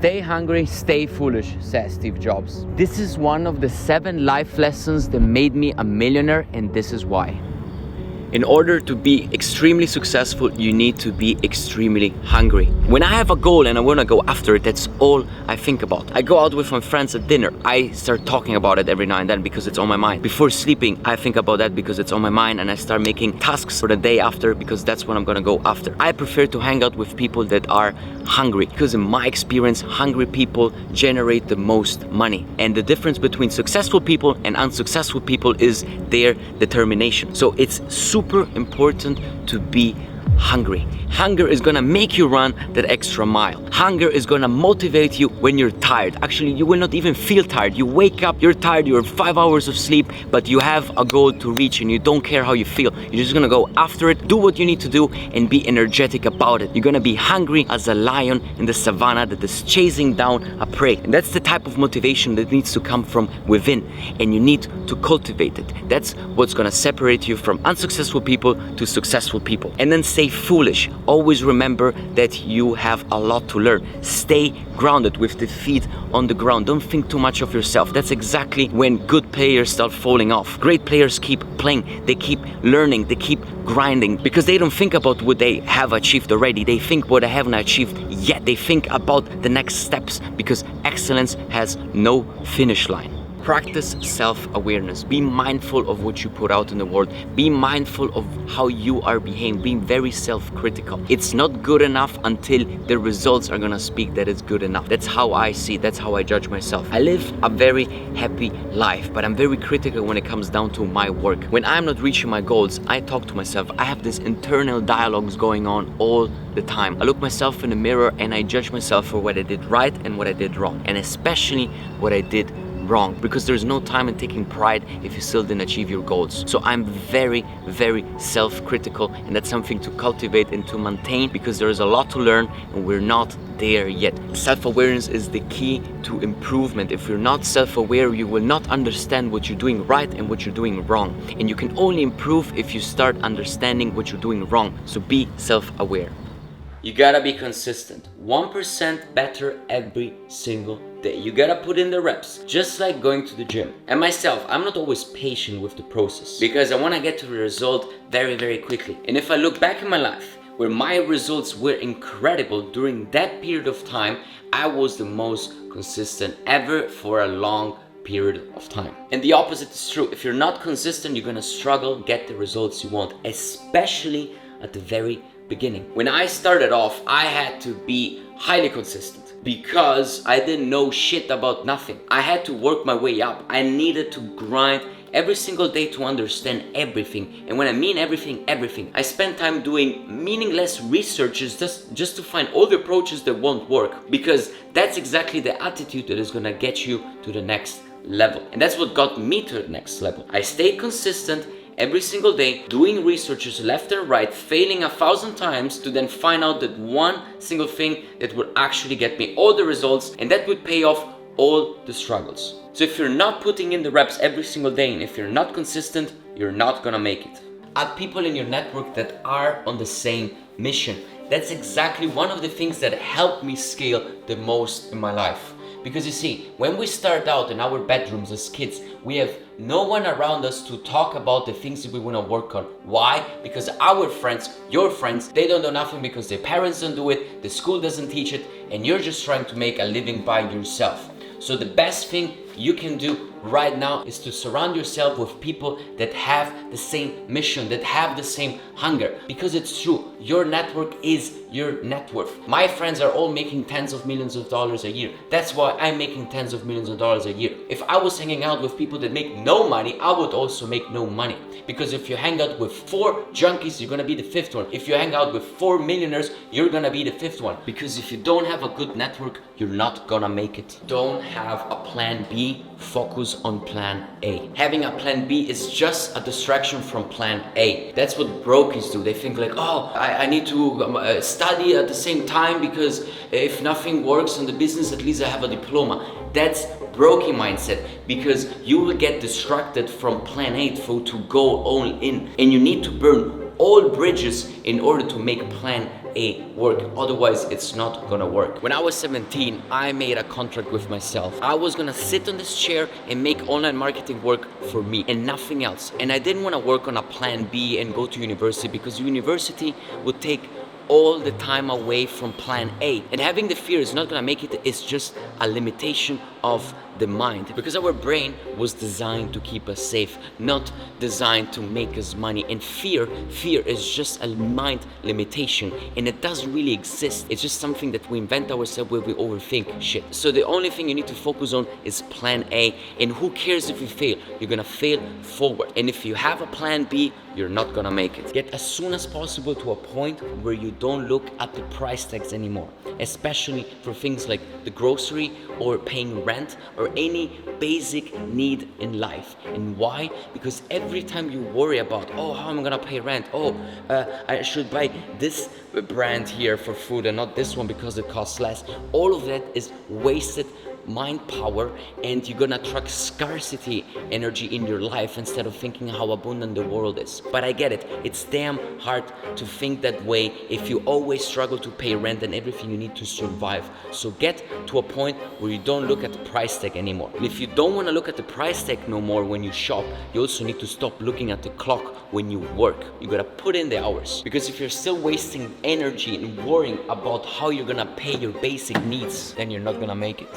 Stay hungry, stay foolish, says Steve Jobs. This is one of the 7 life lessons that made me a millionaire, and this is why. In order to be extremely successful, you need to be extremely hungry. When I have a goal and I want to go after it, that's all I think about. I go out with my friends at dinner. I start talking about it every now and then because it's on my mind. Before sleeping, I think about that because it's on my mind, and I start making tasks for the day after because that's what I'm gonna go after. I prefer to hang out with people that are hungry because in my experience, hungry people generate the most money. And the difference between successful people and unsuccessful people is their determination. So it's super important to be hungry. Hunger is gonna make you run that extra mile. Hunger is gonna motivate you when you're tired. Actually, you will not even feel tired. You wake up, you're tired, you're 5 hours of sleep, but you have a goal to reach and you don't care how you feel. You're just gonna go after it, do what you need to do, and be energetic about it. You're gonna be hungry as a lion in the savannah that is chasing down a prey. And that's the type of motivation that needs to come from within, and you need to cultivate it. That's what's gonna separate you from unsuccessful people to successful people. And then stay foolish. Always remember that you have a lot to learn. Stay grounded with the feet on the ground. Don't think too much of yourself. That's exactly when good players start falling off. Great players keep playing, they keep learning, they keep grinding because they don't think about what they have achieved already. They think what they haven't achieved yet. They think about the next steps because excellence has no finish line. Practice self-awareness. Be mindful of what you put out in the world. Be mindful of how you are behaving. Being very self-critical. It's not good enough until the results are gonna speak that it's good enough. That's how I see it. That's how I judge myself. I live a very happy life, but I'm very critical when it comes down to my work. When I'm not reaching my goals, I talk to myself. I have this internal dialogues going on all the time. I look myself in the mirror and I judge myself for what I did right and what I did wrong, and especially what I did wrong, because there's no time in taking pride if you still didn't achieve your goals. So I'm very, very self-critical, and that's something to cultivate and to maintain because there is a lot to learn and we're not there yet. Self-awareness is the key to improvement. If you're not self-aware, you will not understand what you're doing right and what you're doing wrong. And you can only improve if you start understanding what you're doing wrong. So be self-aware. You gotta be consistent. 1% better every single day. You gotta put in the reps, just like going to the gym. And myself, I'm not always patient with the process because I wanna get to the result very, very quickly. And if I look back in my life, where my results were incredible during that period of time, I was the most consistent ever for a long period of time. And the opposite is true. If you're not consistent, you're gonna struggle get the results you want, especially at the very beginning. When I started off, I had to be highly consistent because I didn't know shit about nothing. I had to work my way up. I needed to grind every single day to understand everything. And when I mean everything, everything. I spent time doing meaningless researches just to find all the approaches that won't work, because that's exactly the attitude that is gonna get you to the next level. And that's what got me to the next level. I stayed consistent every single day, doing researches left and right, failing 1,000 times to then find out that one single thing that would actually get me all the results, and that would pay off all the struggles. So if you're not putting in the reps every single day, and if you're not consistent, you're not gonna make it. Add people in your network that are on the same mission. That's exactly one of the things that helped me scale the most in my life. Because you see, when we start out in our bedrooms as kids, we have no one around us to talk about the things that we want to work on. Why? Because our friends, your friends, they don't know nothing because their parents don't do it, the school doesn't teach it, and you're just trying to make a living by yourself. So the best thing you can do right now is to surround yourself with people that have the same mission, that have the same hunger. Because it's true, your network is your net worth. My friends are all making tens of millions of dollars a year. That's why I'm making tens of millions of dollars a year. If I was hanging out with people that make no money, I would also make no money. Because if you hang out with 4 junkies, you're gonna be the 5th one. If you hang out with 4 millionaires, you're gonna be the 5th one. Because if you don't have a good network, you're not gonna make it. Don't have a plan B, focus on plan A. Having a plan B is just a distraction from plan A. That's what brokies do. They think like, oh, I need to study at the same time because if nothing works in the business, at least I have a diploma. That's brokey mindset, because you will get distracted from plan A to go all in, and you need to burn all bridges in order to make plan A work. Otherwise, it's not gonna work. When I was 17, I made a contract with myself. I was gonna sit on this chair and make online marketing work for me and nothing else. And I didn't wanna work on a plan B and go to university, because university would take all the time away from plan A. And having the fear is not gonna make it, it's just a limitation of the mind, because our brain was designed to keep us safe, not designed to make us money. And fear is just a mind limitation, and it doesn't really exist. It's just something that we invent ourselves where we overthink shit. So the only thing you need to focus on is plan A, and who cares if you fail? You're gonna fail forward. And if you have a plan B, you're not gonna make it. Get as soon as possible to a point where you don't look at the price tags anymore, especially for things like the grocery or paying rent or any basic need in life. And why? Because every time you worry about, oh, how am I gonna pay rent? Oh, I should buy this brand here for food and not this one because it costs less. All of that is wasted mind power, and you're gonna attract scarcity energy in your life instead of thinking how abundant the world is. But I get it, it's damn hard to think that way if you always struggle to pay rent and everything you need to survive. So get to a point where you don't look at the price tag anymore. And if you don't want to look at the price tag no more when you shop, you also need to stop looking at the clock when you work. You gotta put in the hours, because if you're still wasting energy and worrying about how you're gonna pay your basic needs, then you're not gonna make it.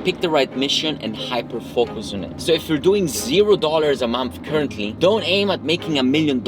Pick the right mission and hyper focus on it. So if you're doing $0 a month currently, don't aim at making $1 million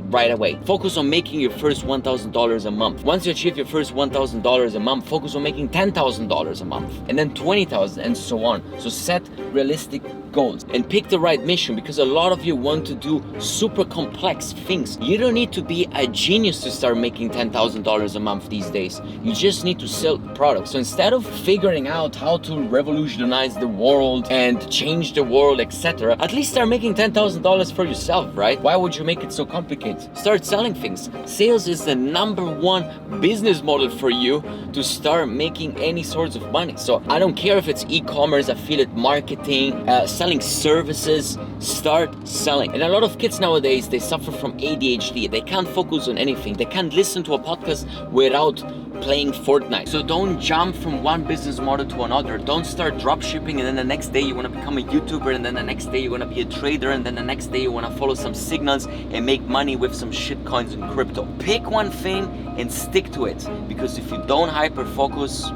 right away. Focus on making your first $1,000 a month. Once you achieve your first $1,000 a month, focus on making $10,000 a month, and then $20,000, and so on. So set realistic goals and pick the right mission, because a lot of you want to do super complex things. You don't need to be a genius to start making $10,000 a month these days. You just need to sell products. So instead of figuring out how to revolutionize the world and change the world, etc., at least start making $10,000 for yourself, right? Why would you make it so complicated? Start selling things. Sales is the #1 business model for you to start making any sorts of money. So I don't care if it's e-commerce, affiliate marketing, selling services, start selling. And a lot of kids nowadays, they suffer from ADHD. They can't focus on anything. They can't listen to a podcast without playing Fortnite. So don't jump from one business model to another. Don't start drop shipping and then the next day you want to become a YouTuber, and then the next day you want to be a trader, and then the next day you want to follow some signals and make money with some shit coins and crypto. Pick one thing and stick to it, because if you don't hyper focus,